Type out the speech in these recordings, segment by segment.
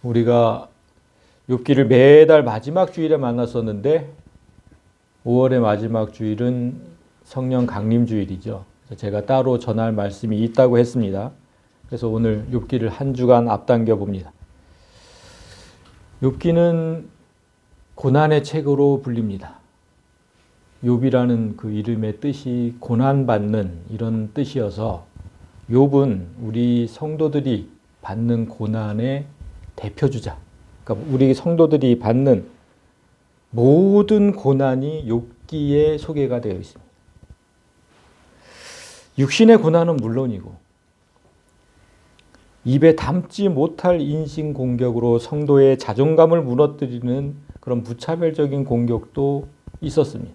우리가 욥기를 매달 마지막 주일에 만났었는데 5월의 마지막 주일은 성령 강림 주일이죠. 제가 따로 전할 말씀이 있다고 했습니다. 그래서 오늘 욥기를 한 주간 앞당겨 봅니다. 욥기는 고난의 책으로 불립니다. 욥이라는 그 이름의 뜻이 고난받는 이런 뜻이어서 욥은 우리 성도들이 받는 고난의 대표주자. 그러니까 우리 성도들이 받는 모든 고난이 욥기에 소개가 되어 있습니다. 육신의 고난은 물론이고 입에 담지 못할 인신 공격으로 성도의 자존감을 무너뜨리는 그런 무차별적인 공격도 있었습니다.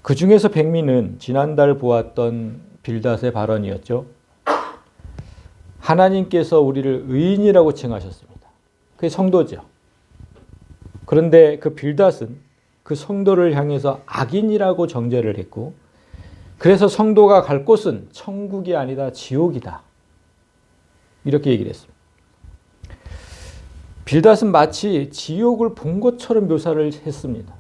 그 중에서 백미는 지난달 보았던 빌닷의 발언이었죠. 하나님께서 우리를 의인이라고 칭하셨습니다. 그게 성도죠. 그런데 그 빌닷은 그 성도를 향해서 악인이라고 정죄를 했고, 그래서 성도가 갈 곳은 천국이 아니다 지옥이다, 이렇게 얘기를 했습니다. 빌닷은 마치 지옥을 본 것처럼 묘사를 했습니다.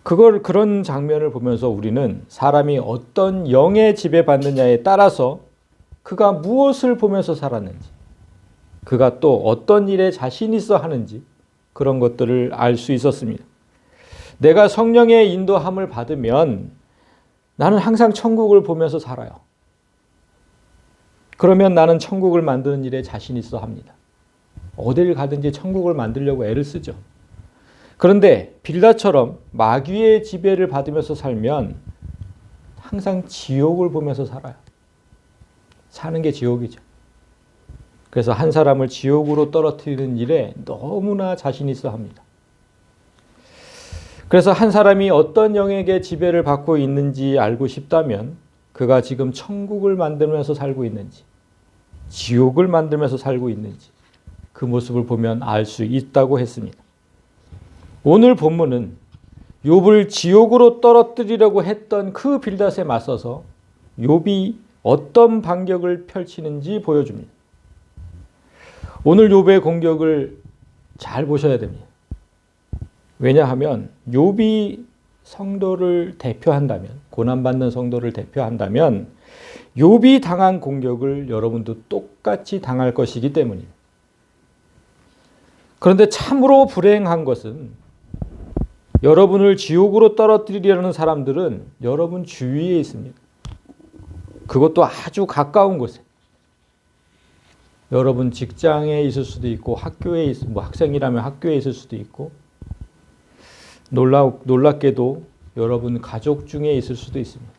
그런 장면을 보면서 우리는 사람이 어떤 영에 지배받느냐에 따라서 그가 무엇을 보면서 살았는지, 그가 또 어떤 일에 자신 있어 하는지 그런 것들을 알 수 있었습니다. 내가 성령의 인도함을 받으면 나는 항상 천국을 보면서 살아요. 그러면 나는 천국을 만드는 일에 자신 있어 합니다. 어딜 가든지 천국을 만들려고 애를 쓰죠. 그런데 빌닷처럼 마귀의 지배를 받으면서 살면 항상 지옥을 보면서 살아요. 사는 게 지옥이죠. 그래서 한 사람을 지옥으로 떨어뜨리는 일에 너무나 자신 있어 합니다. 그래서 한 사람이 어떤 영에게 지배를 받고 있는지 알고 싶다면 그가 지금 천국을 만들면서 살고 있는지 지옥을 만들면서 살고 있는지 그 모습을 보면 알 수 있다고 했습니다. 오늘 본문은 욥을 지옥으로 떨어뜨리려고 했던 그 빌닷에 맞서서 욥이 어떤 반격을 펼치는지 보여줍니다. 오늘 욥의 공격을 잘 보셔야 됩니다. 왜냐하면 욥이 성도를 대표한다면, 고난받는 성도를 대표한다면 욥이 당한 공격을 여러분도 똑같이 당할 것이기 때문입니다. 그런데 참으로 불행한 것은 여러분을 지옥으로 떨어뜨리려는 사람들은 여러분 주위에 있습니다. 그것도 아주 가까운 곳에. 여러분 직장에 있을 수도 있고 학교에 학생이라면 학교에 있을 수도 있고 놀랍게도 여러분 가족 중에 있을 수도 있습니다.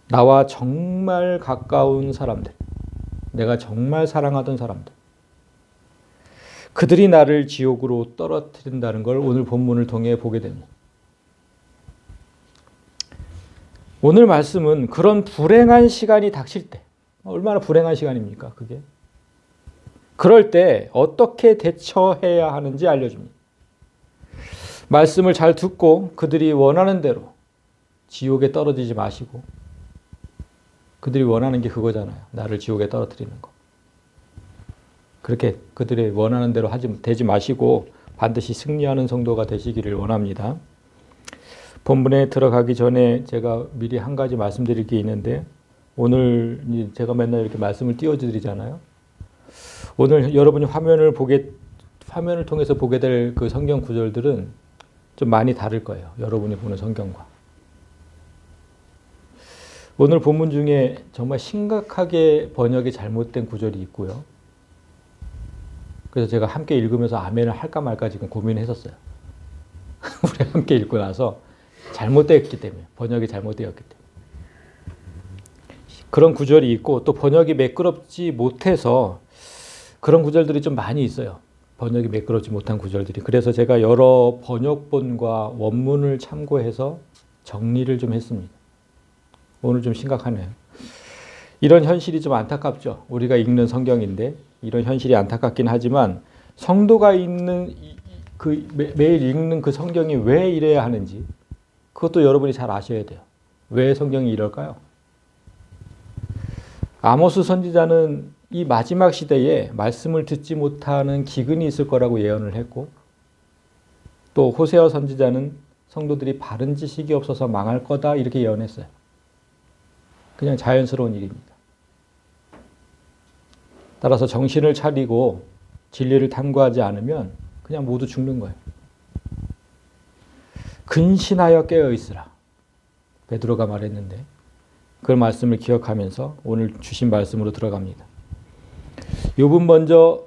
나와 정말 가까운 사람들, 내가 정말 사랑하던 사람들, 그들이 나를 지옥으로 떨어뜨린다는 걸 오늘 본문을 통해 보게 됩니다. 오늘 말씀은 그런 불행한 시간이 닥칠 때, 얼마나 불행한 시간입니까, 그게? 그럴 때 어떻게 대처해야 하는지 알려줍니다. 말씀을 잘 듣고 그들이 원하는 대로 지옥에 떨어지지 마시고, 그들이 원하는 게 그거잖아요. 나를 지옥에 떨어뜨리는 거. 그렇게 그들의 원하는 대로 되지 마시고 반드시 승리하는 성도가 되시기를 원합니다. 본문에 들어가기 전에 제가 미리 한 가지 말씀드릴 게 있는데, 오늘 제가 맨날 이렇게 말씀을 띄워드리잖아요. 오늘 여러분이 화면을 통해서 보게 될 그 성경 구절들은 좀 많이 다를 거예요. 여러분이 보는 성경과. 오늘 본문 중에 정말 심각하게 번역이 잘못된 구절이 있고요. 그래서 제가 함께 읽으면서 아멘을 할까 말까 지금 고민했었어요. 우리 함께 읽고 나서 잘못되었기 때문에, 번역이 잘못되었기 때문에. 그런 구절이 있고 또 번역이 매끄럽지 못해서 그런 구절들이 좀 많이 있어요. 번역이 매끄럽지 못한 구절들이. 그래서 제가 여러 번역본과 원문을 참고해서 정리를 좀 했습니다. 오늘 좀 심각하네요. 이런 현실이 좀 안타깝죠. 우리가 읽는 성경인데 이런 현실이 안타깝긴 하지만 성도가 읽는 매일 읽는 그 성경이 왜 이래야 하는지 그것도 여러분이 잘 아셔야 돼요. 왜 성경이 이럴까요? 아모스 선지자는 이 마지막 시대에 말씀을 듣지 못하는 기근이 있을 거라고 예언을 했고, 또 호세아 선지자는 성도들이 바른 지식이 없어서 망할 거다 이렇게 예언했어요. 그냥 자연스러운 일입니다. 따라서 정신을 차리고 진리를 탐구하지 않으면 그냥 모두 죽는 거예요. 근신하여 깨어 있으라. 베드로가 말했는데 그 말씀을 기억하면서 오늘 주신 말씀으로 들어갑니다. 욥은 먼저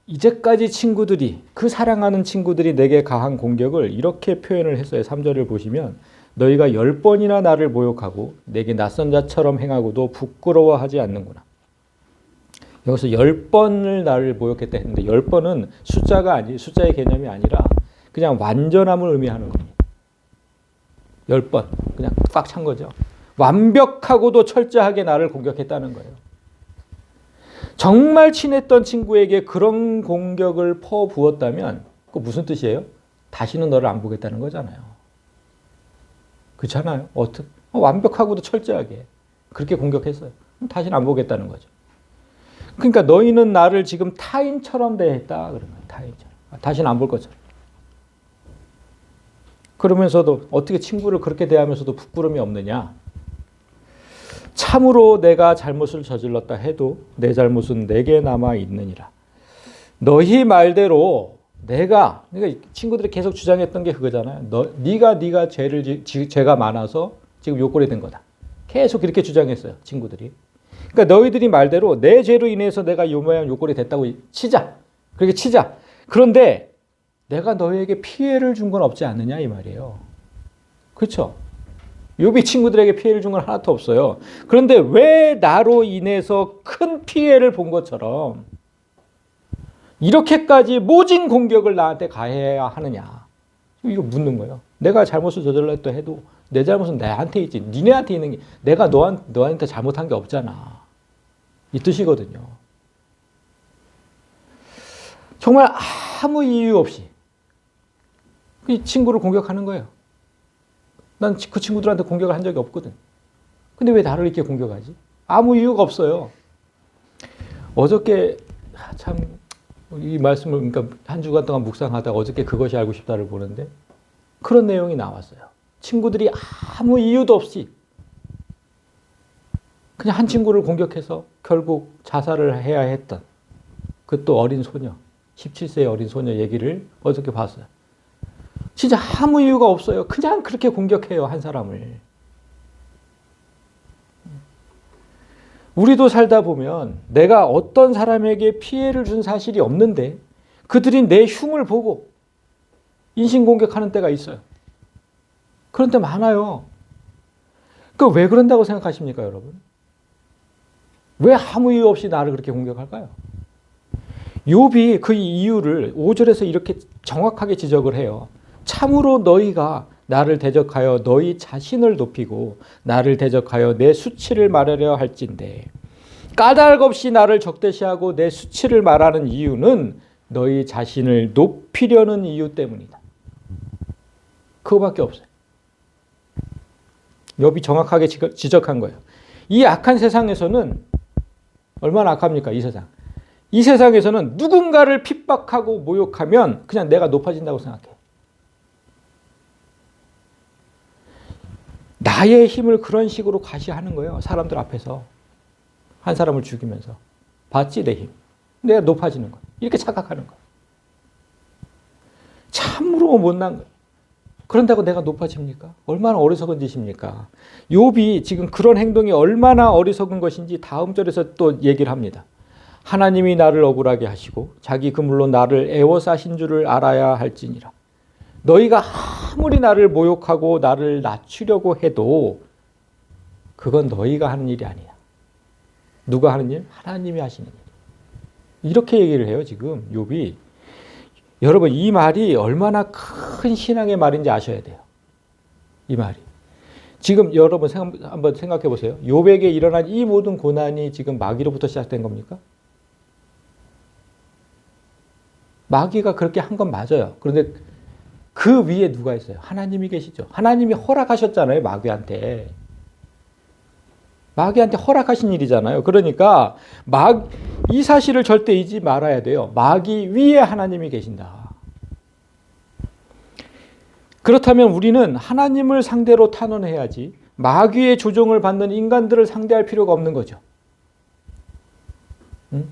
이제까지 친구들이, 그 사랑하는 친구들이 내게 가한 공격을 이렇게 표현을 했어요. 3절을 보시면 너희가 10번이나 나를 모욕하고 내게 낯선 자처럼 행하고도 부끄러워하지 않는구나. 여기서 10번을 나를 모욕했다 했는데 10번은 숫자의 개념이 아니라 그냥 완전함을 의미하는 겁니다. 10번 그냥 꽉 찬 거죠. 완벽하고도 철저하게 나를 공격했다는 거예요. 정말 친했던 친구에게 그런 공격을 퍼부었다면 그 무슨 뜻이에요? 다시는 너를 안 보겠다는 거잖아요. 그렇잖아요. 완벽하고도 철저하게 그렇게 공격했어요. 다시는 안 보겠다는 거죠. 그러니까 너희는 나를 지금 타인처럼 대했다 그런 거예요. 타인처럼. 다시는 안 볼 것처럼. 그러면서도 어떻게 친구를 그렇게 대하면서도 부끄러움이 없느냐? 참으로 내가 잘못을 저질렀다 해도 내 잘못은 내게 남아 있느니라. 너희 말대로 그러니까 친구들이 계속 주장했던 게 그거잖아요. 네가 죄가 많아서 지금 요꼴이 된 거다. 계속 그렇게 주장했어요. 친구들이. 그러니까 너희들이 말대로 내 죄로 인해서 내가 요 모양 요꼴이 됐다고 치자. 그렇게 치자. 그런데 내가 너희에게 피해를 준 건 없지 않느냐 이 말이에요. 그렇죠? 욥이 친구들에게 피해를 준 건 하나도 없어요. 그런데 왜 나로 인해서 큰 피해를 본 것처럼 이렇게까지 모진 공격을 나한테 가해야 하느냐. 이거 묻는 거예요. 내가 잘못을 저질렀다 해도 내 잘못은 나한테 있지. 니네한테 있는 게 내가 너한테 잘못한 게 없잖아. 이 뜻이거든요. 정말 아무 이유 없이 그 친구를 공격하는 거예요. 난 그 친구들한테 공격을 한 적이 없거든. 근데 왜 나를 이렇게 공격하지? 아무 이유가 없어요. 어저께 참 이 말씀을 그러니까 한 주간 동안 묵상하다가 어저께 그것이 알고 싶다를 보는데 그런 내용이 나왔어요. 친구들이 아무 이유도 없이 그냥 한 친구를 공격해서 결국 자살을 해야 했던 그것도 어린 소녀, 17세의 어린 소녀 얘기를 어저께 봤어요. 진짜 아무 이유가 없어요. 그냥 그렇게 공격해요, 한 사람을. 우리도 살다 보면 내가 어떤 사람에게 피해를 준 사실이 없는데 그들이 내 흉을 보고 인신공격하는 때가 있어요. 그런 때 많아요. 그 왜 그런다고 생각하십니까, 여러분? 왜 아무 이유 없이 나를 그렇게 공격할까요? 욥이 그 이유를 5절에서 이렇게 정확하게 지적을 해요. 참으로 너희가 나를 대적하여 너희 자신을 높이고 나를 대적하여 내 수치를 말하려 할진대 까닭 없이 나를 적대시하고 내 수치를 말하는 이유는 너희 자신을 높이려는 이유 때문이다. 그거밖에 없어요. 욥이 정확하게 지적한 거예요. 이 악한 세상에서는 얼마나 악합니까? 이 세상. 이 세상에서는 누군가를 핍박하고 모욕하면 그냥 내가 높아진다고 생각해요. 나의 힘을 그런 식으로 과시하는 거예요. 사람들 앞에서. 한 사람을 죽이면서. 봤지, 내 힘. 내가 높아지는 거예요. 이렇게 착각하는 거예요. 참으로 못난 거예요. 그런다고 내가 높아집니까? 얼마나 어리석은 짓입니까? 욥이 지금 그런 행동이 얼마나 어리석은 것인지 다음 절에서 또 얘기를 합니다. 하나님이 나를 억울하게 하시고 자기 그물로 나를 애워싸신 줄을 알아야 할지니라. 너희가 아무리 나를 모욕하고 나를 낮추려고 해도 그건 너희가 하는 일이 아니야. 누가 하는 일? 하나님이 하시는 일. 이렇게 얘기를 해요, 지금 욥이. 여러분, 이 말이 얼마나 큰 신앙의 말인지 아셔야 돼요. 이 말이. 지금 여러분 한번 생각해 보세요. 욥에게 일어난 이 모든 고난이 지금 마귀로부터 시작된 겁니까? 마귀가 그렇게 한 건 맞아요. 그런데 그 위에 누가 있어요? 하나님이 계시죠. 하나님이 허락하셨잖아요, 마귀한테. 마귀한테 허락하신 일이잖아요. 그러니까 이 사실을 절대 잊지 말아야 돼요. 마귀 위에 하나님이 계신다. 그렇다면 우리는 하나님을 상대로 탄원해야지 마귀의 조종을 받는 인간들을 상대할 필요가 없는 거죠. 응?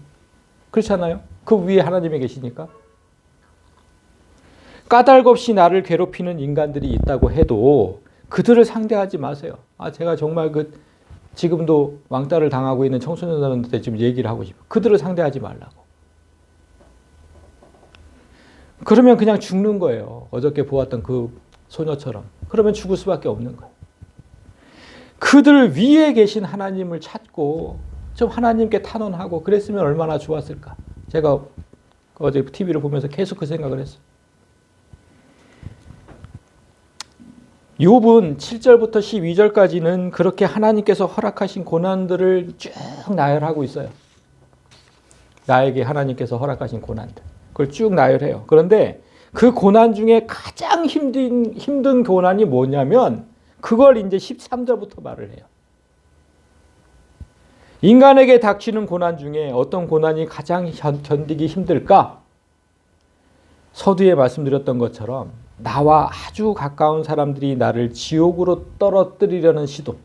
그렇잖아요. 그 위에 하나님이 계시니까. 까닭 없이 나를 괴롭히는 인간들이 있다고 해도 그들을 상대하지 마세요. 제가 정말 지금도 왕따를 당하고 있는 청소년들한테 지금 얘기를 하고 싶어요. 그들을 상대하지 말라고. 그러면 그냥 죽는 거예요. 어저께 보았던 그 소녀처럼. 그러면 죽을 수밖에 없는 거예요. 그들 위에 계신 하나님을 찾고 좀 하나님께 탄원하고 그랬으면 얼마나 좋았을까. 제가 어제 TV를 보면서 계속 그 생각을 했어요. 욥은 7절부터 12절까지는 그렇게 하나님께서 허락하신 고난들을 쭉 나열하고 있어요. 나에게 하나님께서 허락하신 고난들. 그걸 쭉 나열해요. 그런데 그 고난 중에 가장 힘든 고난이 뭐냐면 그걸 이제 13절부터 말을 해요. 인간에게 닥치는 고난 중에 어떤 고난이 가장 견디기 힘들까? 서두에 말씀드렸던 것처럼 나와 아주 가까운 사람들이 나를 지옥으로 떨어뜨리려는 시도.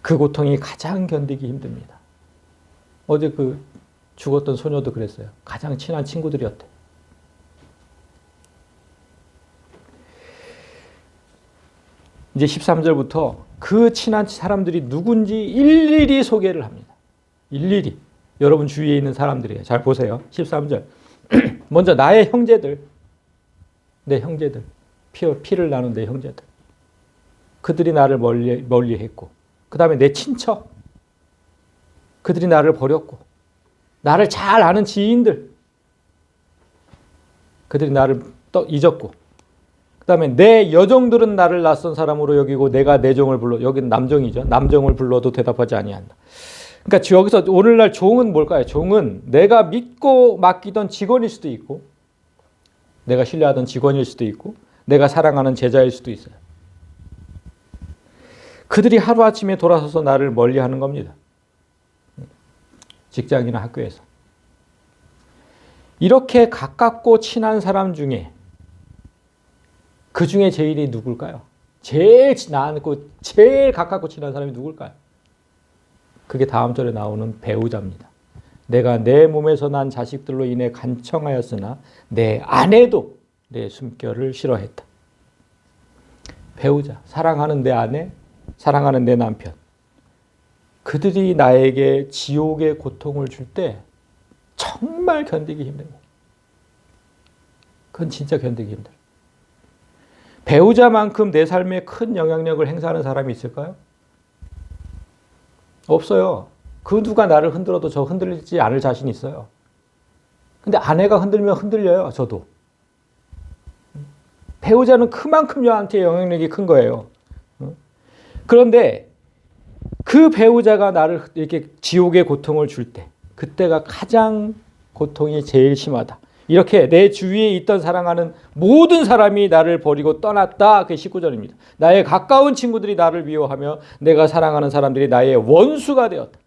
그 고통이 가장 견디기 힘듭니다. 어제 죽었던 소녀도 그랬어요. 가장 친한 친구들이었대. 이제 13절부터 그 친한 사람들이 누군지 일일이 소개를 합니다. 일일이. 여러분 주위에 있는 사람들이에요. 잘 보세요. 13절. 먼저 나의 형제들. 내 형제들. 피를 나눈 내 형제들. 그들이 나를 멀리했고 그 다음에 내 친척. 그들이 나를 버렸고 나를 잘 아는 지인들. 그들이 나를 잊었고 그 다음에 내 여종들은 나를 낯선 사람으로 여기고 내가 내 종을 불러. 여기는 남종이죠. 남종을 불러도 대답하지 아니한다. 그러니까 여기서 오늘날 종은 뭘까요? 종은 내가 믿고 맡기던 직원일 수도 있고 내가 신뢰하던 직원일 수도 있고 내가 사랑하는 제자일 수도 있어요. 그들이 하루아침에 돌아서서 나를 멀리하는 겁니다. 직장이나 학교에서. 이렇게 가깝고 친한 사람 중에 그 중에 제일이 누굴까요? 제일 나안고 제일 가깝고 친한 사람이 누굴까요? 그게 다음 절에 나오는 배우자입니다. 내가 내 몸에서 난 자식들로 인해 간청하였으나 내 아내도 내 숨결을 싫어했다. 배우자, 사랑하는 내 아내, 사랑하는 내 남편. 그들이 나에게 지옥의 고통을 줄 때 정말 견디기 힘듭니다. 그건 진짜 견디기 힘들어요. 배우자만큼 내 삶에 큰 영향력을 행사하는 사람이 있을까요? 없어요. 그 누가 나를 흔들어도 저 흔들리지 않을 자신이 있어요. 근데 아내가 흔들면 흔들려요. 저도. 배우자는 그만큼 저한테 영향력이 큰 거예요. 그런데 그 배우자가 나를 이렇게 지옥의 고통을 줄 때 그때가 가장 고통이 제일 심하다. 이렇게 내 주위에 있던 사랑하는 모든 사람이 나를 버리고 떠났다. 그게 19절입니다. 나의 가까운 친구들이 나를 미워하며 내가 사랑하는 사람들이 나의 원수가 되었다.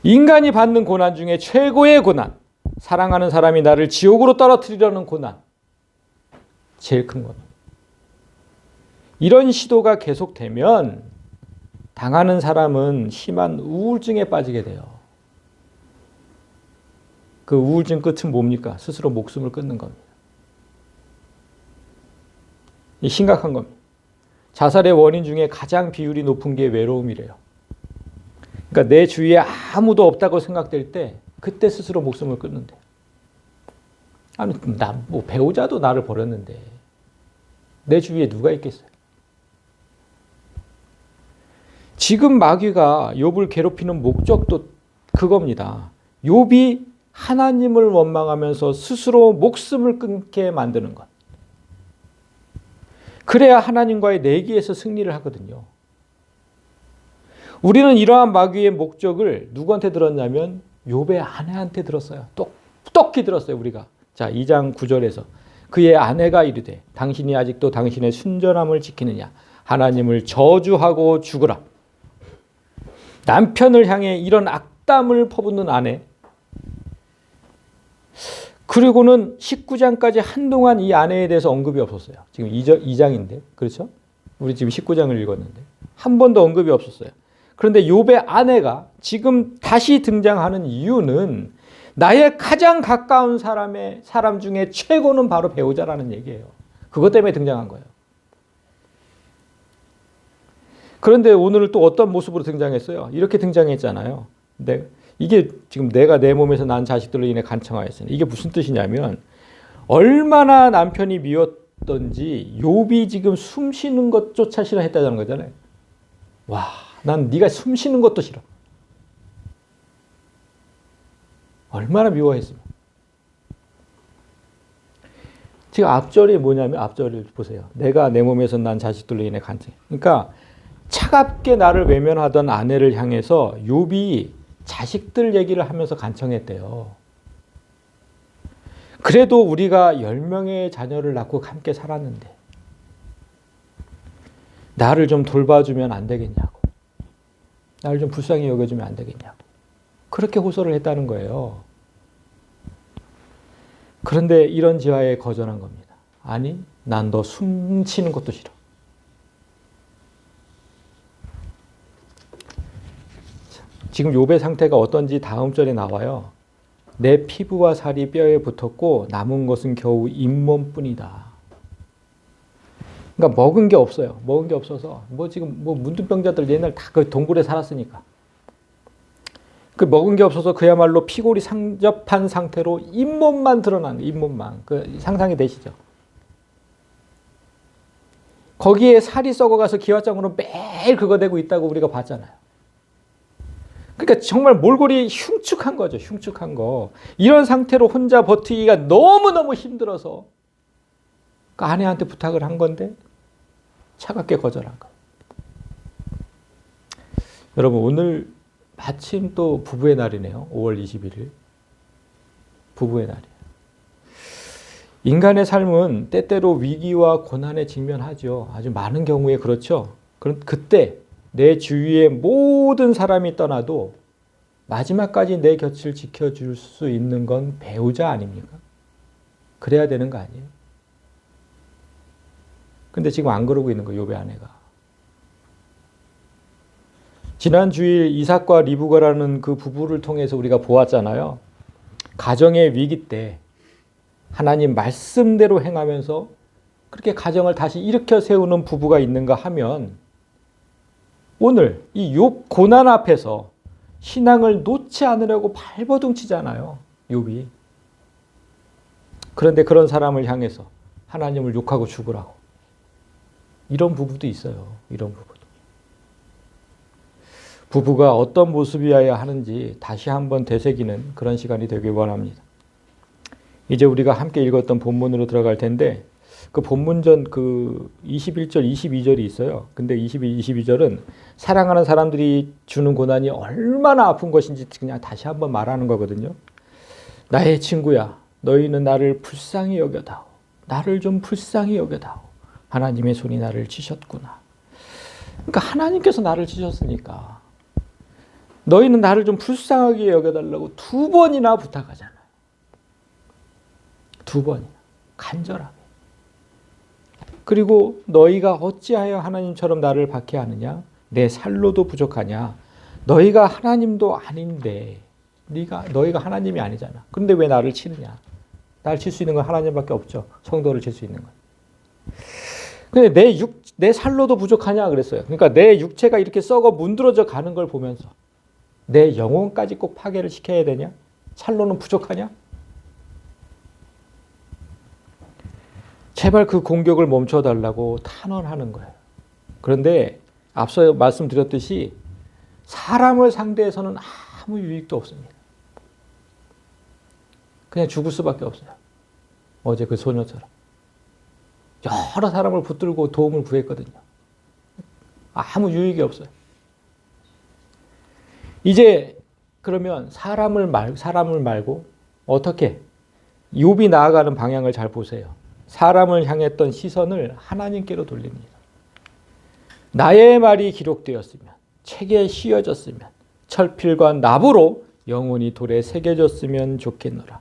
인간이 받는 고난 중에 최고의 고난, 사랑하는 사람이 나를 지옥으로 떨어뜨리려는 고난, 제일 큰 겁니다. 이런 시도가 계속되면 당하는 사람은 심한 우울증에 빠지게 돼요. 그 우울증 끝은 뭡니까? 스스로 목숨을 끊는 겁니다. 이 심각한 겁니다. 자살의 원인 중에 가장 비율이 높은 게 외로움이래요. 그러니까 내 주위에 아무도 없다고 생각될 때 그때 스스로 목숨을 끊는데. 아니, 배우자도 나를 버렸는데 내 주위에 누가 있겠어요? 지금 마귀가 욥을 괴롭히는 목적도 그겁니다. 욥이 하나님을 원망하면서 스스로 목숨을 끊게 만드는 것. 그래야 하나님과의 내기에서 승리를 하거든요. 우리는 이러한 마귀의 목적을 누구한테 들었냐면 욥의 아내한테 들었어요. 똑똑히 들었어요, 우리가. 자, 2장 9절에서 그의 아내가 이르되 당신이 아직도 당신의 순전함을 지키느냐? 하나님을 저주하고 죽으라. 남편을 향해 이런 악담을 퍼붓는 아내. 그리고는 19장까지 한동안 이 아내에 대해서 언급이 없었어요. 지금 2장인데, 그렇죠? 우리 지금 19장을 읽었는데 한 번도 언급이 없었어요. 그런데 욥의 아내가 지금 다시 등장하는 이유는 나의 가장 가까운 사람 중에 최고는 바로 배우자라는 얘기예요. 그것 때문에 등장한 거예요. 그런데 오늘은 또 어떤 모습으로 등장했어요? 이렇게 등장했잖아요. 이게 지금 내가 내 몸에서 난 자식들로 인해 간청하였으니 이게 무슨 뜻이냐면 얼마나 남편이 미웠던지 욥이 지금 숨 쉬는 것조차 싫어했다는 거잖아요. 와, 난 네가 숨 쉬는 것도 싫어. 얼마나 미워했으면. 지금 앞절이 뭐냐면 앞절을 보세요. 내가 내 몸에서 난 자식들로 인해 간청해. 그러니까 차갑게 나를 외면하던 아내를 향해서 욥이 자식들 얘기를 하면서 간청했대요. 그래도 우리가 10명의 자녀를 낳고 함께 살았는데 나를 좀 돌봐주면 안 되겠냐고. 나를 좀 불쌍히 여겨주면 안 되겠냐고. 그렇게 호소를 했다는 거예요. 그런데 이런 지하에 거절한 겁니다. 아니, 난 너 숨쉬는 것도 싫어. 지금 욥의 상태가 어떤지 다음 절에 나와요. 내 피부와 살이 뼈에 붙었고 남은 것은 겨우 잇몸뿐이다. 그러니까 먹은 게 없어요. 먹은 게 없어서 지금 문둥병자들 옛날 다 그 동굴에 살았으니까 그 먹은 게 없어서 그야말로 피골이 상접한 상태로 잇몸만 드러난 잇몸만. 그 상상이 되시죠? 거기에 살이 썩어가서 기와장으로 매일 그거 대고 있다고 우리가 봤잖아요. 그러니까 정말 몰골이 흉측한 거죠. 흉측한 거. 이런 상태로 혼자 버티기가 너무너무 힘들어서 그 아내한테 부탁을 한 건데 차갑게 거절한 거. 여러분 오늘 마침 또 부부의 날이네요. 5월 21일. 부부의 날이에요. 인간의 삶은 때때로 위기와 고난에 직면하죠. 아주 많은 경우에 그렇죠. 그럼 그때 내 주위의 모든 사람이 떠나도 마지막까지 내 곁을 지켜줄 수 있는 건 배우자 아닙니까? 그래야 되는 거 아니에요? 근데 지금 안 그러고 있는 거예요, 욥의 아내가. 지난 주일 이삭과 리브가라는 그 부부를 통해서 우리가 보았잖아요. 가정의 위기 때 하나님 말씀대로 행하면서 그렇게 가정을 다시 일으켜 세우는 부부가 있는가 하면 오늘 이 욥 고난 앞에서 신앙을 놓지 않으려고 발버둥치잖아요. 욥이. 그런데 그런 사람을 향해서 하나님을 욕하고 죽으라고. 이런 부부도 있어요. 이런 부부도. 부부가 어떤 모습이어야 하는지 다시 한번 되새기는 그런 시간이 되길 원합니다. 이제 우리가 함께 읽었던 본문으로 들어갈 텐데 그 본문전 그 21절, 22절이 있어요. 근데 22절은 사랑하는 사람들이 주는 고난이 얼마나 아픈 것인지 그냥 다시 한번 말하는 거거든요. 나의 친구야, 너희는 나를 불쌍히 여겨다오. 나를 좀 불쌍히 여겨다오. 하나님의 손이 나를 치셨구나. 그러니까 하나님께서 나를 치셨으니까 너희는 나를 좀 불쌍하게 여겨달라고 2번이나 부탁하잖아요. 2번이나. 간절하게. 그리고 너희가 어찌하여 하나님처럼 나를 박해하느냐? 내 살로도 부족하냐? 너희가 하나님도 아닌데 너희가 하나님이 아니잖아. 그런데 왜 나를 치느냐? 나를 칠 수 있는 건 하나님밖에 없죠. 성도를 칠 수 있는 건. 근데 내 살로도 부족하냐 그랬어요. 그러니까 내 육체가 이렇게 썩어 문드러져 가는 걸 보면서 내 영혼까지 꼭 파괴를 시켜야 되냐? 살로는 부족하냐? 제발 그 공격을 멈춰달라고 탄원하는 거예요. 그런데 앞서 말씀드렸듯이 사람을 상대해서는 아무 유익도 없습니다. 그냥 죽을 수밖에 없어요. 어제 그 소녀처럼. 여러 사람을 붙들고 도움을 구했거든요. 아무 유익이 없어요. 이제 그러면 사람을 말고 어떻게 욥이 나아가는 방향을 잘 보세요. 사람을 향했던 시선을 하나님께로 돌립니다. 나의 말이 기록되었으면 책에 씌어졌으면 철필과 납으로 영원히 돌에 새겨졌으면 좋겠노라.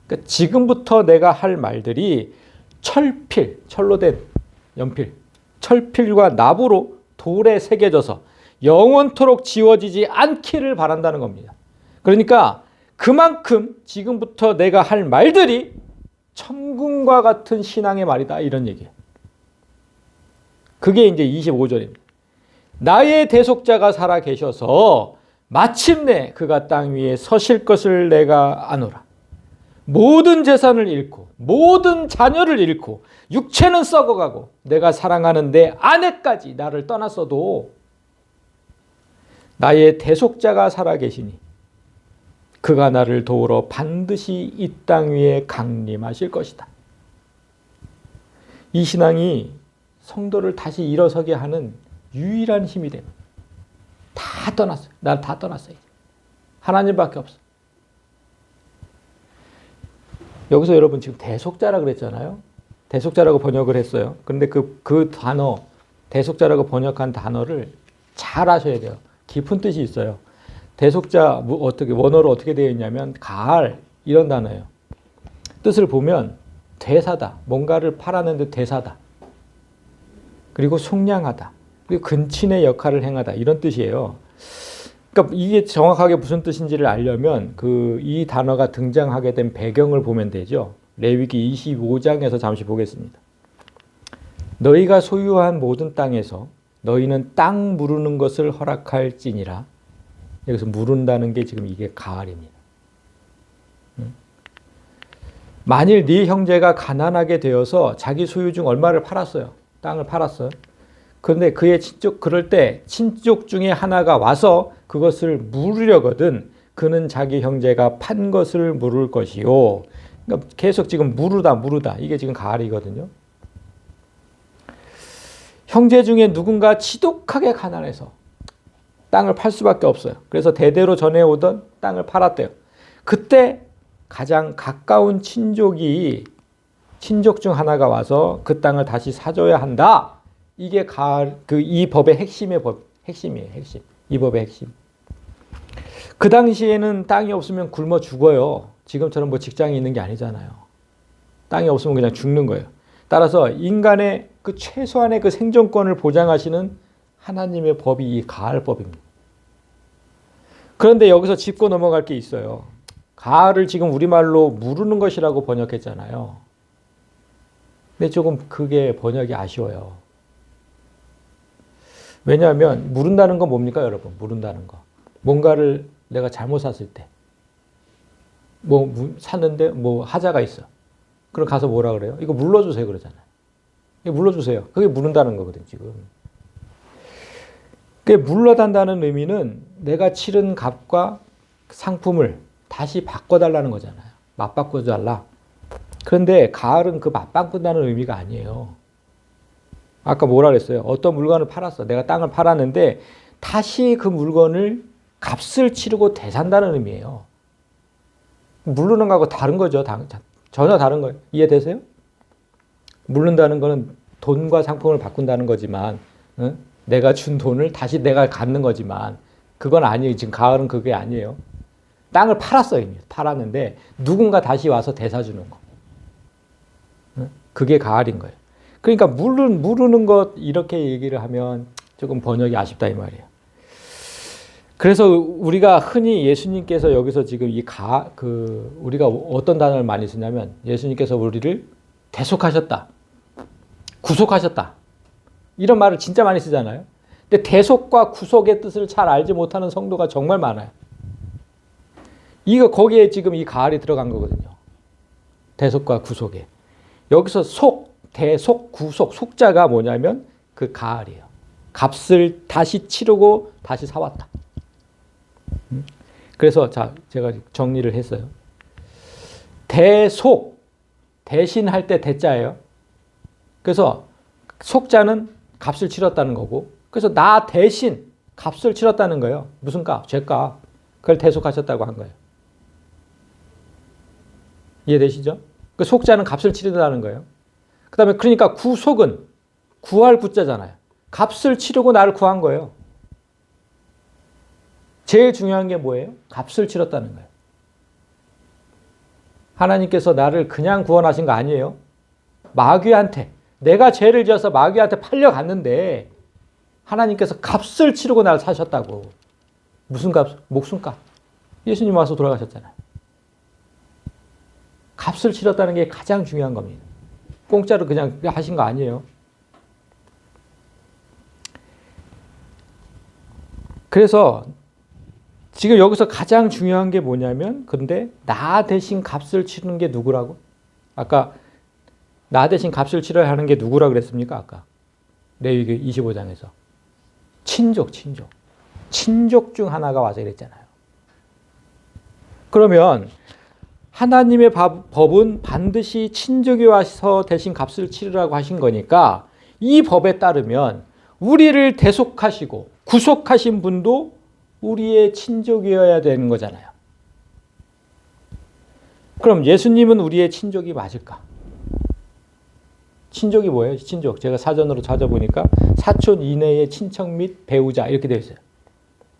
그러니까 지금부터 내가 할 말들이 철필, 철로 된 연필, 철필과 납으로 돌에 새겨져서 영원토록 지워지지 않기를 바란다는 겁니다. 그러니까 그만큼 지금부터 내가 할 말들이 천군과 같은 신앙의 말이다, 이런 얘기예요. 그게 이제 25절입니다. 나의 대속자가 살아 계셔서 마침내 그가 땅 위에 서실 것을 내가 아노라. 모든 재산을 잃고 모든 자녀를 잃고 육체는 썩어가고 내가 사랑하는 내 아내까지 나를 떠났어도 나의 대속자가 살아 계시니 그가 나를 도우러 반드시 이 땅 위에 강림하실 것이다. 이 신앙이 성도를 다시 일어서게 하는 유일한 힘이 됩니다. 다 떠났어요. 난 다 떠났어요. 하나님밖에 없어. 여기서 여러분 지금 대속자라 그랬잖아요. 대속자라고 번역을 했어요. 그런데 그 단어, 대속자라고 번역한 단어를 잘 아셔야 돼요. 깊은 뜻이 있어요. 대속자 원어로 어떻게 되어 있냐면 가알, 이런 단어예요. 뜻을 보면 대사다, 뭔가를 팔았는데 대사다. 그리고 속량하다, 그리고 근친의 역할을 행하다, 이런 뜻이에요. 그러니까 이게 정확하게 무슨 뜻인지를 알려면 이 단어가 등장하게 된 배경을 보면 되죠. 레위기 25장에서 잠시 보겠습니다. 너희가 소유한 모든 땅에서 너희는 땅 무르는 것을 허락할지니라. 여기서 무른다는 게 지금 이게 가알입니다. 만일 네 형제가 가난하게 되어서 자기 소유 중 얼마를 팔았어요. 땅을 팔았어요. 그런데 그럴 때 친족 중에 하나가 와서 그것을 물으려거든 그는 자기 형제가 판 것을 물을 것이요. 그러니까 계속 지금 무르다 이게 지금 가알이거든요. 형제 중에 누군가 지독하게 가난해서 땅을 팔 수밖에 없어요. 그래서 대대로 전해오던 땅을 팔았대요. 그때 가장 가까운 친족 중 하나가 와서 그 땅을 다시 사줘야 한다. 이게 이 법의 핵심이에요. 이 법의 핵심. 그 당시에는 땅이 없으면 굶어 죽어요. 지금처럼 뭐 직장이 있는 게 아니잖아요. 땅이 없으면 그냥 죽는 거예요. 따라서 인간의 그 최소한의 그 생존권을 보장하시는 하나님의 법이 이 가알법입니다. 그런데 여기서 짚고 넘어갈 게 있어요. 가알을 지금 우리말로 무르는 것이라고 번역했잖아요. 근데 조금 그게 번역이 아쉬워요. 왜냐하면 무른다는 건 뭡니까, 여러분? 무른다는 거. 뭔가를 내가 잘못 샀을 때, 샀는데 하자가 있어. 그럼 가서 뭐라 그래요? 이거 물러주세요 그러잖아요. 이거 물러주세요. 그게 무른다는 거거든요, 지금. 그게 물러단다는 의미는 내가 치른 값과 상품을 다시 바꿔달라는 거잖아요. 맞바꿔달라. 그런데 가을은 그 맞바꾼다는 의미가 아니에요. 아까 뭐라 그랬어요? 어떤 물건을 팔았어. 내가 땅을 팔았는데 다시 그 물건을 값을 치르고 되산다는 의미예요. 물르는 거하고 다른 거죠. 전혀 다른 거예요. 이해되세요? 물른다는 거는 돈과 상품을 바꾼다는 거지만, 내가 준 돈을 다시 내가 갖는 거지만, 그건 아니에요. 지금 가을은 그게 아니에요. 땅을 팔았어요. 이미 팔았는데 누군가 다시 와서 되사주는 거. 그게 가을인 거예요. 그러니까 무르는 것 이렇게 얘기를 하면 조금 번역이 아쉽다 이 말이에요. 그래서 우리가 흔히 예수님께서 여기서 지금 우리가 어떤 단어를 많이 쓰냐면 예수님께서 우리를 대속하셨다, 구속하셨다, 이런 말을 진짜 많이 쓰잖아요. 근데 대속과 구속의 뜻을 잘 알지 못하는 성도가 정말 많아요. 거기에 지금 이 가을이 들어간 거거든요. 대속과 구속에. 여기서 대속, 구속, 속자가 뭐냐면 그 가을이에요. 값을 다시 치르고 다시 사왔다. 그래서 제가 정리를 했어요. 대속, 대신할 때 대자예요. 그래서 속자는 값을 치렀다는 거고, 그래서 나 대신 값을 치렀다는 거예요. 무슨 값? 죄값. 그걸 대속하셨다고 한 거예요. 이해되시죠? 그 속자는 값을 치른다는 거예요. 그 다음에 그러니까 구속은 구할 구자잖아요. 값을 치르고 나를 구한 거예요. 제일 중요한 게 뭐예요? 값을 치렀다는 거예요. 하나님께서 나를 그냥 구원하신 거 아니에요. 마귀한테, 내가 죄를 지어서 마귀한테 팔려갔는데 하나님께서 값을 치르고 나를 사셨다고. 무슨 값? 목숨값. 예수님 와서 돌아가셨잖아요. 값을 치렀다는 게 가장 중요한 겁니다. 공짜로 그냥 하신 거 아니에요. 그래서 지금 여기서 가장 중요한 게 뭐냐면, 근데 나 대신 값을 치르는 게 누구라고? 아까 나 대신 값을 치러야 하는 게 누구라 그랬습니까? 아까 레위기 25장에서 친족 중 하나가 와서 이랬잖아요. 그러면 하나님의 법은 반드시 친족이 와서 대신 값을 치르라고 하신 거니까 이 법에 따르면 우리를 대속하시고 구속하신 분도 우리의 친족이어야 되는 거잖아요. 그럼 예수님은 우리의 친족이 맞을까? 친족이 뭐예요? 친족. 제가 사전으로 찾아보니까 사촌 이내의 친척 및 배우자 이렇게 되어 있어요.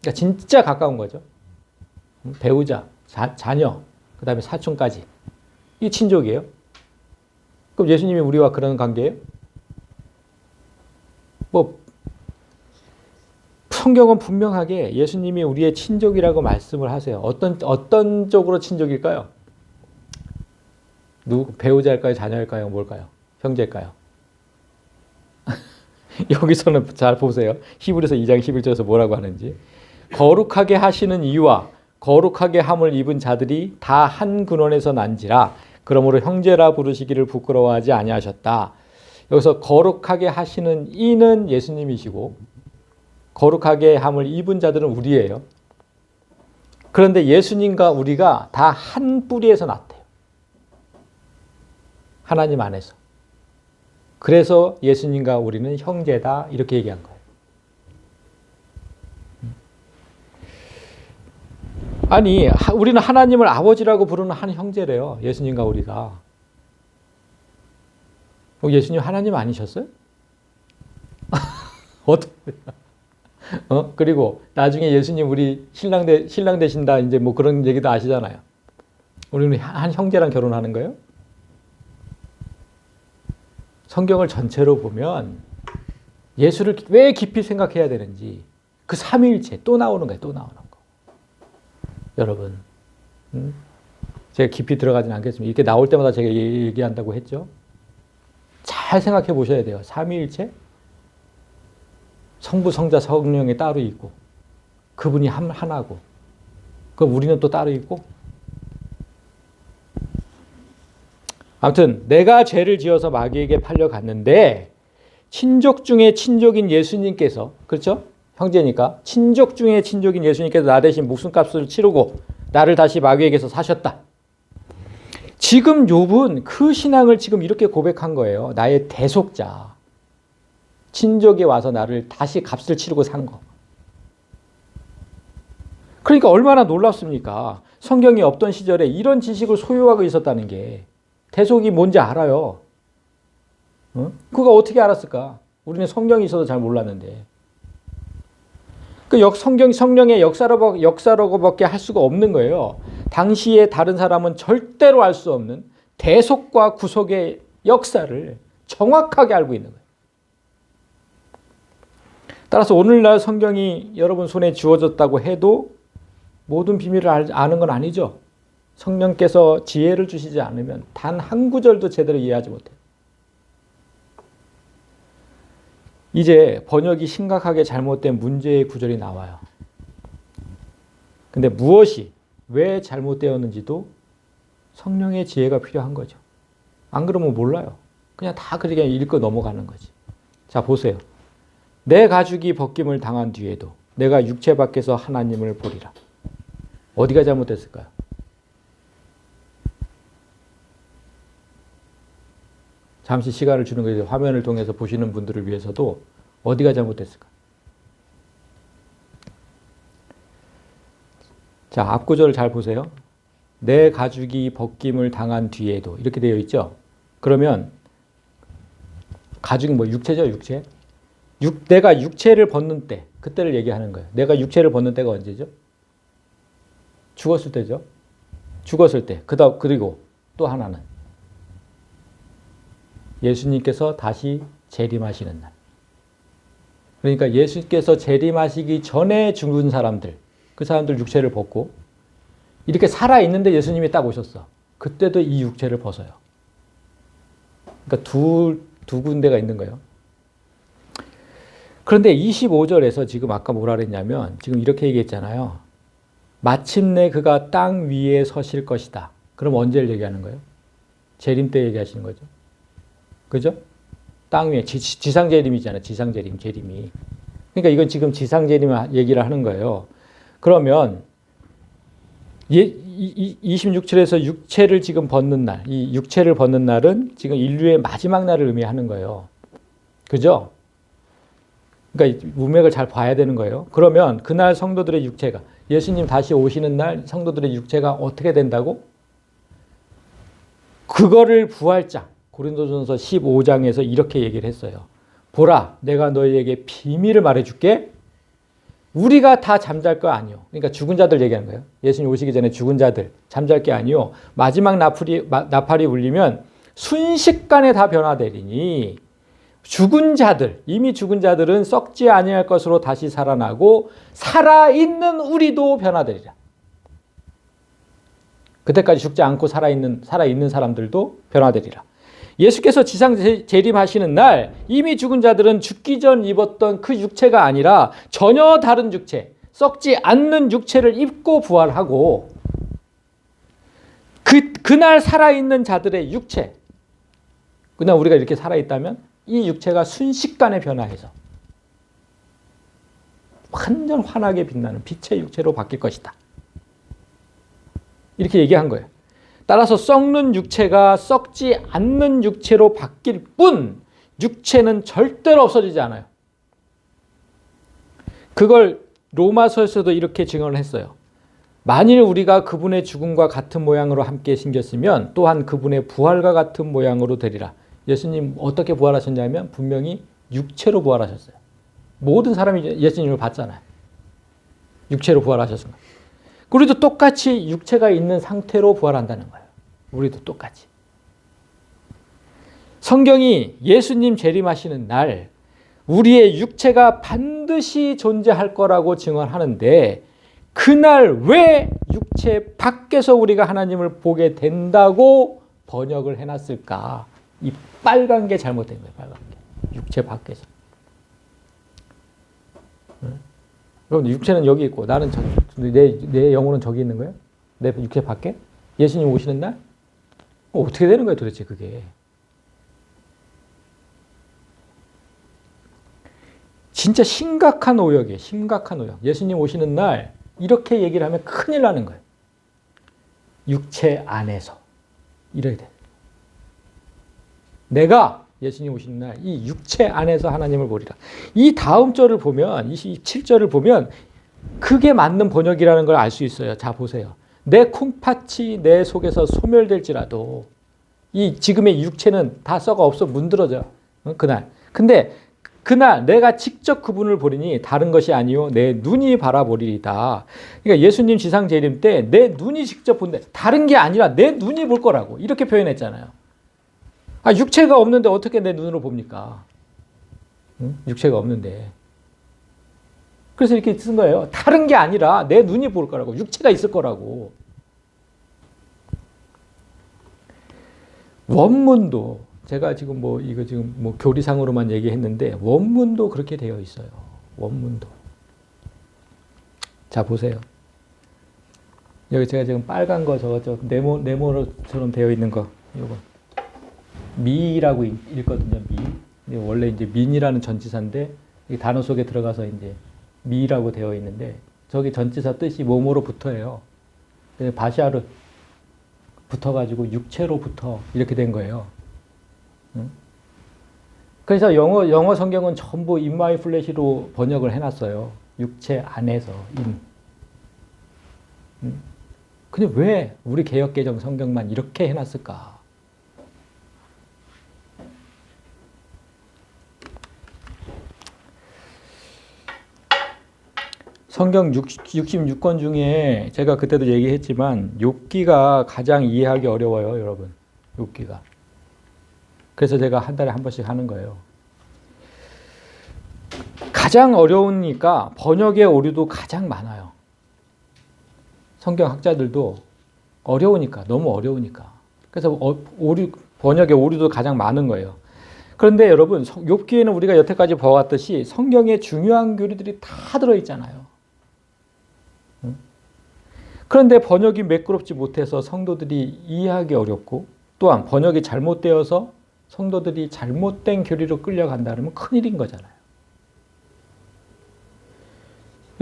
그러니까 진짜 가까운 거죠. 배우자, 자녀, 그 다음에 사촌까지. 이게 친족이에요. 그럼 예수님이 우리와 그런 관계예요? 성경은 분명하게 예수님이 우리의 친족이라고 말씀을 하세요. 어떤 쪽으로 친족일까요? 배우자일까요? 자녀일까요? 뭘까요? 형제일까요? 여기서는 잘 보세요. 히브리서 2장 11절에서 뭐라고 하는지. 거룩하게 하시는 이유와 거룩하게 함을 입은 자들이 다 한 근원에서 난지라 그러므로 형제라 부르시기를 부끄러워하지 아니하셨다. 여기서 거룩하게 하시는 이는 예수님이시고 거룩하게 함을 입은 자들은 우리예요. 그런데 예수님과 우리가 다 한 뿌리에서 났대요. 하나님 안에서. 그래서 예수님과 우리는 형제다 이렇게 얘기한 거예요. 아니, 우리는 하나님을 아버지라고 부르는 한 형제래요. 예수님과 우리가. 예수님 하나님 아니셨어요? 그리고 나중에 예수님 우리 신랑 되신다 이제 뭐 그런 얘기도 아시잖아요. 우리는 한 형제랑 결혼하는 거예요? 성경을 전체로 보면 예수를 왜 깊이 생각해야 되는지 그 삼위일체 또 나오는 거예요. 또 나오는 거. 여러분, 제가 깊이 들어가지는 않겠습니다. 이렇게 나올 때마다 제가 얘기한다고 했죠. 잘 생각해 보셔야 돼요. 삼위일체, 성부, 성자, 성령이 따로 있고 그분이 하나고 그럼 우리는 또 따로 있고. 아무튼 내가 죄를 지어서 마귀에게 팔려갔는데 친족 중에 친족인 예수님께서, 그렇죠? 형제니까 친족 중에 친족인 예수님께서 나 대신 목숨값을 치르고 나를 다시 마귀에게서 사셨다. 지금 욥은 그 신앙을 지금 이렇게 고백한 거예요. 나의 대속자. 친족이 와서 나를 다시 값을 치르고 산 거. 그러니까 얼마나 놀랍습니까? 성경이 없던 시절에 이런 지식을 소유하고 있었다는 게. 대속이 뭔지 알아요. 그거 어떻게 알았을까? 우리는 성경이 있어도 잘 몰랐는데. 그 성령의 역사라고밖에 할 수가 없는 거예요. 당시에 다른 사람은 절대로 알 수 없는 대속과 구속의 역사를 정확하게 알고 있는 거예요. 따라서 오늘날 성경이 여러분 손에 주어졌다고 해도 모든 비밀을 아는 건 아니죠. 성령께서 지혜를 주시지 않으면 단 한 구절도 제대로 이해하지 못해요. 이제 번역이 심각하게 잘못된 문제의 구절이 나와요. 근데 무엇이 왜 잘못되었는지도 성령의 지혜가 필요한 거죠. 안 그러면 몰라요. 그냥 다 그렇게 읽고 넘어가는 거지. 자, 보세요. 내 가죽이 벗김을 당한 뒤에도 내가 육체 밖에서 하나님을 보리라. 어디가 잘못됐을까요? 잠시 시간을 주는 거예요. 화면을 통해서 보시는 분들을 위해서도 어디가 잘못됐을까? 자, 앞구절을 잘 보세요. 내 가죽이 벗김을 당한 뒤에도 이렇게 되어 있죠. 그러면 가죽이 뭐 육체죠, 육체. 내가 육체를 벗는 때, 그때를 얘기하는 거예요. 내가 육체를 벗는 때가 언제죠? 죽었을 때죠. 죽었을 때. 그리고 또 하나는 예수님께서 다시 재림하시는 날. 그러니까 예수님께서 재림하시기 전에 죽은 사람들, 그 사람들 육체를 벗고 이렇게 살아있는데 예수님이 딱 오셨어. 그때도 이 육체를 벗어요. 그러니까 두 군데가 있는 거예요. 그런데 25절에서 지금 아까 뭐라 그랬냐면 지금 이렇게 얘기했잖아요. 마침내 그가 땅 위에 서실 것이다. 그럼 언제를 얘기하는 거예요? 재림 때 얘기하시는 거죠. 그죠? 땅 위에 지상 재림이잖아요. 지상 재림, 재림이. 그러니까 이건 지금 지상 재림 얘기를 하는 거예요. 그러면 26절에서 육체를 지금 벗는 날, 이 육체를 벗는 날은 지금 인류의 마지막 날을 의미하는 거예요. 그죠? 그러니까 문맥을 잘 봐야 되는 거예요. 그러면 그날 성도들의 육체가, 예수님 다시 오시는 날 성도들의 육체가 어떻게 된다고? 그거를 부활장, 고린도전서 15장에서 이렇게 얘기를 했어요. 보라, 내가 너희에게 비밀을 말해줄게. 우리가 다 잠잘 거 아니요. 그러니까 죽은 자들 얘기하는 거예요. 예수님 오시기 전에 죽은 자들 잠잘 게 아니요. 마지막 나팔이 울리면 순식간에 다 변화되리니 죽은 자들, 이미 죽은 자들은 썩지 아니할 것으로 다시 살아나고 살아있는 우리도 변화되리라. 그때까지 죽지 않고 살아있는 사람들도 변화되리라. 예수께서 지상 재림하시는 날 이미 죽은 자들은 죽기 전 입었던 그 육체가 아니라 전혀 다른 육체, 썩지 않는 육체를 입고 부활하고 그날 살아있는 자들의 육체, 그날 우리가 이렇게 살아있다면 이 육체가 순식간에 변화해서 완전 환하게 빛나는 빛의 육체로 바뀔 것이다. 이렇게 얘기한 거예요. 따라서 썩는 육체가 썩지 않는 육체로 바뀔 뿐 육체는 절대로 없어지지 않아요. 그걸 로마서에서도 이렇게 증언을 했어요. 만일 우리가 그분의 죽음과 같은 모양으로 함께 생겼으면 또한 그분의 부활과 같은 모양으로 되리라. 예수님 어떻게 부활하셨냐면 분명히 육체로 부활하셨어요. 모든 사람이 예수님을 봤잖아요. 육체로 부활하셨습니다. 우리도 똑같이 육체가 있는 상태로 부활한다는 거예요. 우리도 똑같이. 성경이 예수님 재림하시는 날 우리의 육체가 반드시 존재할 거라고 증언하는데 그날 왜 육체 밖에서 우리가 하나님을 보게 된다고 번역을 해놨을까? 이 빨간 게 잘못된 거예요. 빨간 게. 육체 밖에서. 그럼 육체는 여기 있고 나는 내 영혼은 저기 있는 거예요? 내 육체 밖에? 예수님 오시는 날? 어떻게 되는 거예요 도대체 그게? 진짜 심각한 오역이에요. 심각한 오역. 예수님 오시는 날 이렇게 얘기를 하면 큰일 나는 거예요. 육체 안에서. 이래야 돼. 내가 예수님 오시는 날 이 육체 안에서 하나님을 보리라. 이 다음 절을 보면 27절을 보면 그게 맞는 번역이라는 걸 알 수 있어요. 자 보세요. 내 콩팥이 내 속에서 소멸될지라도 이 지금의 육체는 다 썩어 없어 문드러져. 그날. 근데 그날 내가 직접 그분을 보리니 다른 것이 아니요 내 눈이 바라보리이다. 그러니까 예수님 지상 재림 때 내 눈이 직접 본데 다른 게 아니라 내 눈이 볼 거라고 이렇게 표현했잖아요. 아, 육체가 없는데 어떻게 내 눈으로 봅니까? 응? 육체가 없는데. 그래서 이렇게 쓴 거예요. 다른 게 아니라 내 눈이 볼 거라고. 육체가 있을 거라고. 원문도 제가 지금 이거 지금 교리상으로만 얘기했는데 원문도 그렇게 되어 있어요. 원문도. 자 보세요. 여기 제가 지금 빨간 거 저 네모처럼 되어 있는 거 이거. 미라고 읽거든요. 미. 원래 이제 민이라는 전치사인데 이 단어 속에 들어가서 이제 미라고 되어 있는데 저기 전치사 뜻이 뭐뭐로부터예요. 바샤르 붙어가지고 육체로부터 이렇게 된 거예요. 그래서 영어 성경은 전부 in my flesh로 번역을 해놨어요. 육체 안에서 근데 왜 우리 개역개정 성경만 이렇게 해놨을까? 성경 66권 중에 제가 그때도 얘기했지만 욥기가 가장 이해하기 어려워요, 여러분. 욥기가. 그래서 제가 한 달에 한 번씩 하는 거예요. 가장 어려우니까 번역의 오류도 가장 많아요. 성경 학자들도 어려우니까, 너무 어려우니까. 그래서 번역의 오류도 가장 많은 거예요. 그런데 여러분, 욥기에는 우리가 여태까지 봐왔듯이 성경에 중요한 교리들이 다 들어있잖아요. 그런데 번역이 매끄럽지 못해서 성도들이 이해하기 어렵고, 또한 번역이 잘못되어서 성도들이 잘못된 교리로 끌려간다면 큰일인 거잖아요.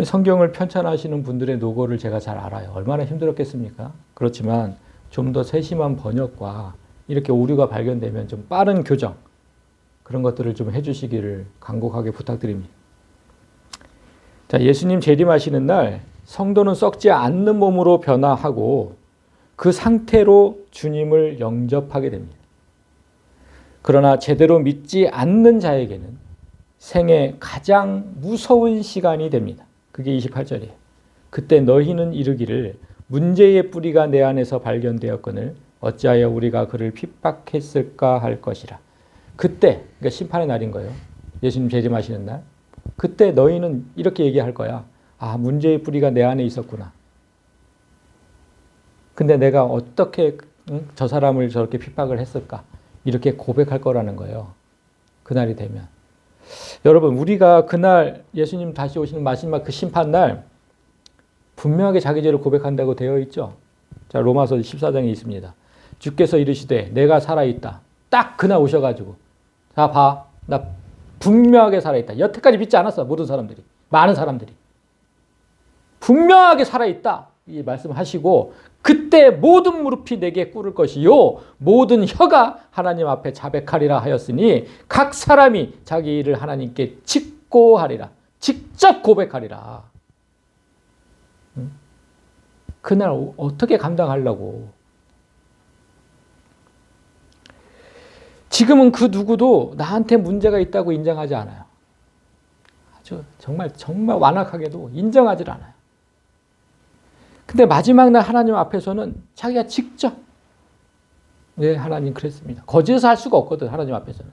성경을 편찬하시는 분들의 노고를 제가 잘 알아요. 얼마나 힘들었겠습니까? 그렇지만 좀 더 세심한 번역과 이렇게 오류가 발견되면 좀 빠른 교정, 그런 것들을 좀 해주시기를 간곡하게 부탁드립니다. 자, 예수님 재림하시는 날 성도는 썩지 않는 몸으로 변화하고 그 상태로 주님을 영접하게 됩니다. 그러나 제대로 믿지 않는 자에게는 생애 가장 무서운 시간이 됩니다. 그게 28절이에요. 그때 너희는 이르기를 문제의 뿌리가 내 안에서 발견되었거늘 어찌하여 우리가 그를 핍박했을까 할 것이라. 그때, 그러니까 심판의 날인 거예요. 예수님 재림하시는 날. 그때 너희는 이렇게 얘기할 거야. 아, 문제의 뿌리가 내 안에 있었구나. 근데 내가 어떻게 저 사람을 저렇게 핍박을 했을까? 이렇게 고백할 거라는 거예요. 그날이 되면. 여러분, 우리가 그날 예수님 다시 오시는 마지막 그 심판날 분명하게 자기 죄를 고백한다고 되어 있죠. 자, 로마서 14장에 있습니다. 주께서 이르시되 내가 살아있다. 딱 그날 오셔가지고 자, 봐. 나 분명하게 살아있다. 여태까지 믿지 않았어. 모든 사람들이. 많은 사람들이. 분명하게 살아있다. 이 말씀하시고 그때 모든 무릎이 내게 꿇을 것이요 모든 혀가 하나님 앞에 자백하리라 하였으니 각 사람이 자기 일을 하나님께 직고하리라. 직접 고백하리라. 그날 어떻게 감당하려고. 지금은 그 누구도 나한테 문제가 있다고 인정하지 않아요. 아주 정말 완악하게도 인정하지 않아요. 근데 마지막 날 하나님 앞에서는 자기가 직접, 네, 하나님 그랬습니다. 거짓을 할 수가 없거든, 하나님 앞에서는.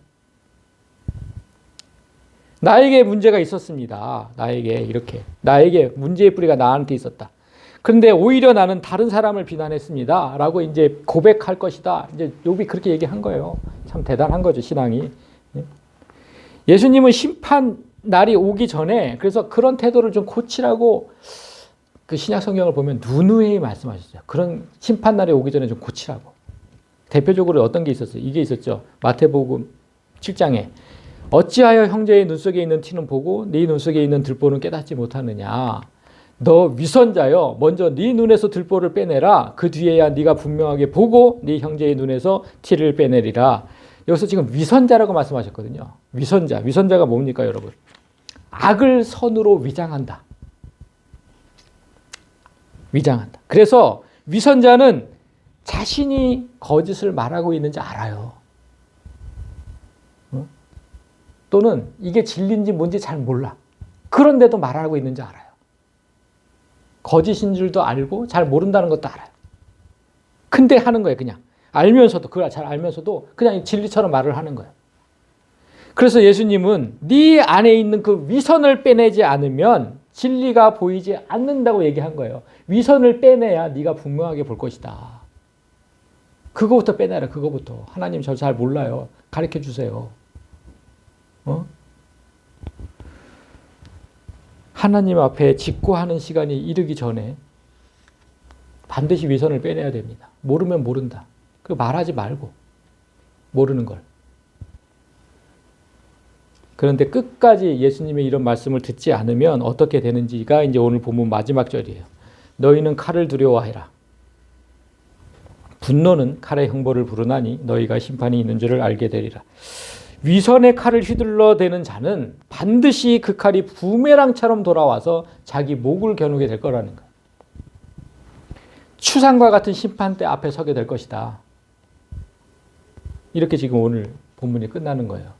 나에게 문제가 있었습니다. 나에게 문제의 뿌리가 나한테 있었다. 그런데 오히려 나는 다른 사람을 비난했습니다. 라고 이제 고백할 것이다. 이제 욥이 그렇게 얘기한 거예요. 참 대단한 거죠, 신앙이. 예수님은 심판 날이 오기 전에 그래서 그런 태도를 좀 고치라고 그 신약 성경을 보면 누누이 말씀하셨어요. 그런 심판 날이 오기 전에 좀 고치라고. 대표적으로 어떤 게 있었어요? 이게 있었죠. 마태복음 7장에 어찌하여 형제의 눈속에 있는 티는 보고 네 눈속에 있는 들보는 깨닫지 못하느냐. 너 위선자여, 먼저 네 눈에서 들보를 빼내라. 그 뒤에야 네가 분명하게 보고 네 형제의 눈에서 티를 빼내리라. 여기서 지금 위선자라고 말씀하셨거든요. 위선자가 뭡니까, 여러분? 악을 선으로 위장한다. 그래서 위선자는 자신이 거짓을 말하고 있는지 알아요. 또는 이게 진리인지 뭔지 잘 몰라. 그런데도 말하고 있는지 알아요. 거짓인 줄도 알고 잘 모른다는 것도 알아요. 근데 하는 거예요, 그냥. 알면서도, 그걸 잘 알면서도 그냥 진리처럼 말을 하는 거예요. 그래서 예수님은 네 안에 있는 그 위선을 빼내지 않으면 진리가 보이지 않는다고 얘기한 거예요. 위선을 빼내야 네가 분명하게 볼 것이다. 그거부터 빼내라, 그거부터. 하나님 저 잘 몰라요. 가르쳐 주세요. 하나님 앞에 직고하는 시간이 이르기 전에 반드시 위선을 빼내야 됩니다. 모르면 모른다. 그 말하지 말고, 모르는 걸. 그런데 끝까지 예수님의 이런 말씀을 듣지 않으면 어떻게 되는지가 이제 오늘 본문 마지막 절이에요. 너희는 칼을 두려워해라. 분노는 칼의 형벌을 부르나니 너희가 심판이 있는 줄을 알게 되리라. 위선의 칼을 휘둘러대는 자는 반드시 그 칼이 부메랑처럼 돌아와서 자기 목을 겨누게 될 거라는 거예요. 추상과 같은 심판대 앞에 서게 될 것이다. 이렇게 지금 오늘 본문이 끝나는 거예요.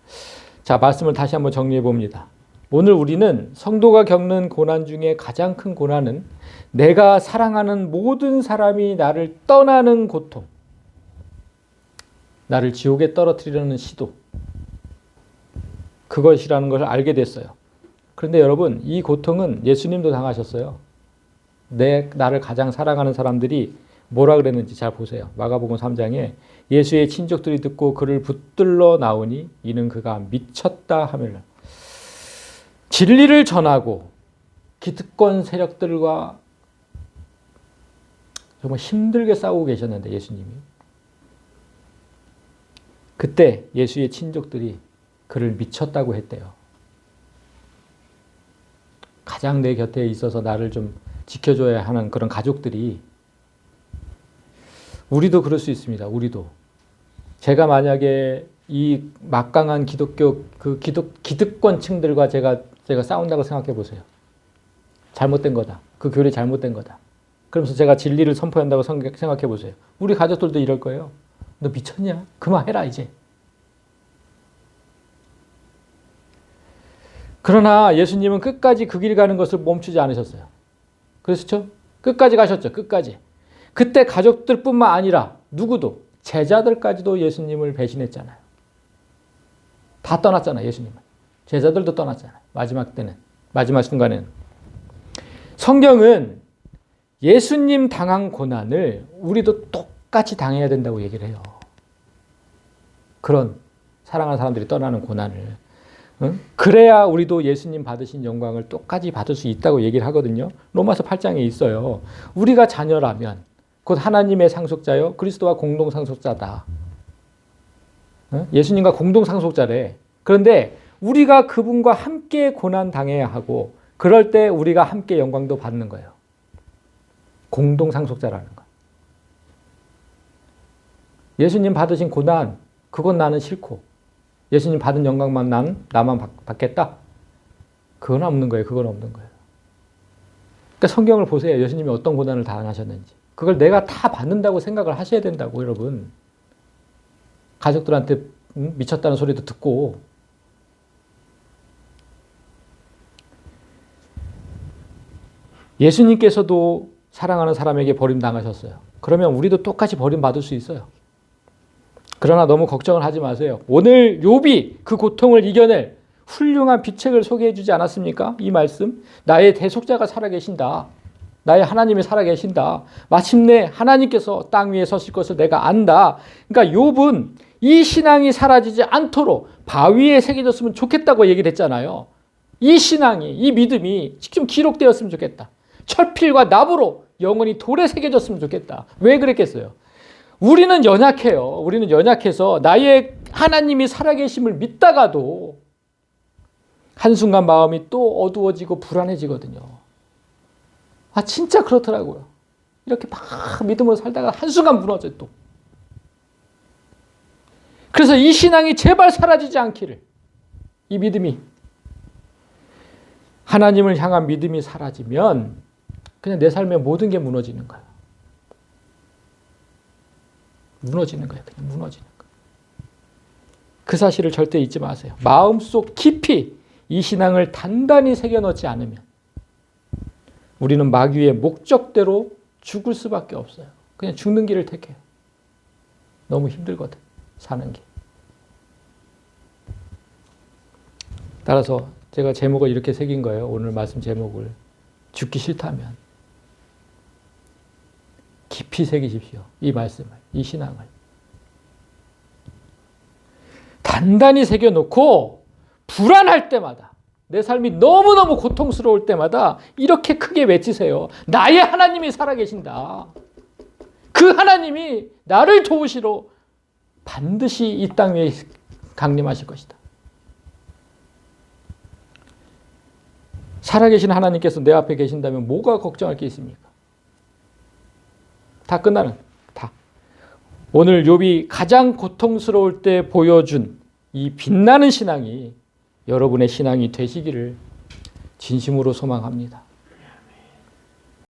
자, 말씀을 다시 한번 정리해 봅니다. 오늘 우리는 성도가 겪는 고난 중에 가장 큰 고난은 내가 사랑하는 모든 사람이 나를 떠나는 고통, 나를 지옥에 떨어뜨리려는 시도, 그것이라는 것을 알게 됐어요. 그런데 여러분, 이 고통은 예수님도 당하셨어요. 나를 가장 사랑하는 사람들이 뭐라 그랬는지 잘 보세요. 마가복음 3장에 예수의 친족들이 듣고 그를 붙들러 나오니 이는 그가 미쳤다 하며 진리를 전하고 기득권 세력들과 정말 힘들게 싸우고 계셨는데 예수님이 그때 예수의 친족들이 그를 미쳤다고 했대요. 가장 내 곁에 있어서 나를 좀 지켜줘야 하는 그런 가족들이 우리도 그럴 수 있습니다. 우리도. 제가 만약에 이 막강한 기독교 기득권층들과 제가 싸운다고 생각해 보세요. 잘못된 거다. 그 교리 잘못된 거다. 그러면서 제가 진리를 선포한다고 생각해 보세요. 우리 가족들도 이럴 거예요. 너 미쳤냐? 그만해라 이제. 그러나 예수님은 끝까지 그 길 가는 것을 멈추지 않으셨어요. 그렇죠? 끝까지 가셨죠. 끝까지. 그때 가족들뿐만 아니라 누구도 제자들까지도 예수님을 배신했잖아요. 다 떠났잖아요. 예수님은. 제자들도 떠났잖아요. 마지막 순간에는. 성경은 예수님 당한 고난을 우리도 똑같이 당해야 된다고 얘기를 해요. 그런 사랑하는 사람들이 떠나는 고난을. 응? 그래야 우리도 예수님 받으신 영광을 똑같이 받을 수 있다고 얘기를 하거든요. 로마서 8장에 있어요. 우리가 자녀라면 곧 하나님의 상속자요 그리스도와 공동 상속자다. 응? 예수님과 공동 상속자래. 그런데 우리가 그분과 함께 고난 당해야 하고 그럴 때 우리가 함께 영광도 받는 거예요. 공동 상속자라는 거. 예수님 받으신 고난 그건 나는 싫고 예수님 받은 영광만 나만 받겠다? 그건 없는 거예요. 그건 없는 거예요. 그러니까 성경을 보세요. 예수님이 어떤 고난을 당하셨는지. 그걸 내가 다 받는다고 생각을 하셔야 된다고 여러분. 가족들한테 미쳤다는 소리도 듣고 예수님께서도 사랑하는 사람에게 버림당하셨어요. 그러면 우리도 똑같이 버림받을 수 있어요. 그러나 너무 걱정을 하지 마세요. 오늘 욥이 그 고통을 이겨낼 훌륭한 비책을 소개해 주지 않았습니까? 이 말씀. 나의 대속자가 살아계신다. 나의 하나님이 살아계신다. 마침내 하나님께서 땅 위에 서실 것을 내가 안다. 그러니까 욥은 이 신앙이 사라지지 않도록 바위에 새겨졌으면 좋겠다고 얘기를 했잖아요. 이 신앙이, 이 믿음이 좀 기록되었으면 좋겠다. 철필과 나무로 영원히 돌에 새겨졌으면 좋겠다. 왜 그랬겠어요? 우리는 연약해요. 우리는 연약해서 나의 하나님이 살아계심을 믿다가도 한순간 마음이 또 어두워지고 불안해지거든요. 아, 진짜 그렇더라고요. 이렇게 막 믿음으로 살다가 한순간 무너져요, 또. 그래서 이 신앙이 제발 사라지지 않기를. 이 믿음이. 하나님을 향한 믿음이 사라지면 그냥 내 삶의 모든 게 무너지는 거예요. 무너지는 거예요. 그냥 무너지는 거예요. 그 사실을 절대 잊지 마세요. 마음속 깊이 이 신앙을 단단히 새겨넣지 않으면 우리는 마귀의 목적대로 죽을 수밖에 없어요. 그냥 죽는 길을 택해요. 너무 힘들거든. 사는 게. 따라서 제가 제목을 이렇게 새긴 거예요. 오늘 말씀 제목을. 죽기 싫다면 깊이 새기십시오. 이 말씀을, 이 신앙을. 단단히 새겨놓고 불안할 때마다 내 삶이 너무너무 고통스러울 때마다 이렇게 크게 외치세요. 나의 하나님이 살아계신다. 그 하나님이 나를 도우시러 반드시 이 땅 위에 강림하실 것이다. 살아계신 하나님께서 내 앞에 계신다면 뭐가 걱정할 게 있습니까? 다 끝나는, 다. 오늘 욥이 가장 고통스러울 때 보여준 이 빛나는 신앙이 여러분의 신앙이 되시기를 진심으로 소망합니다.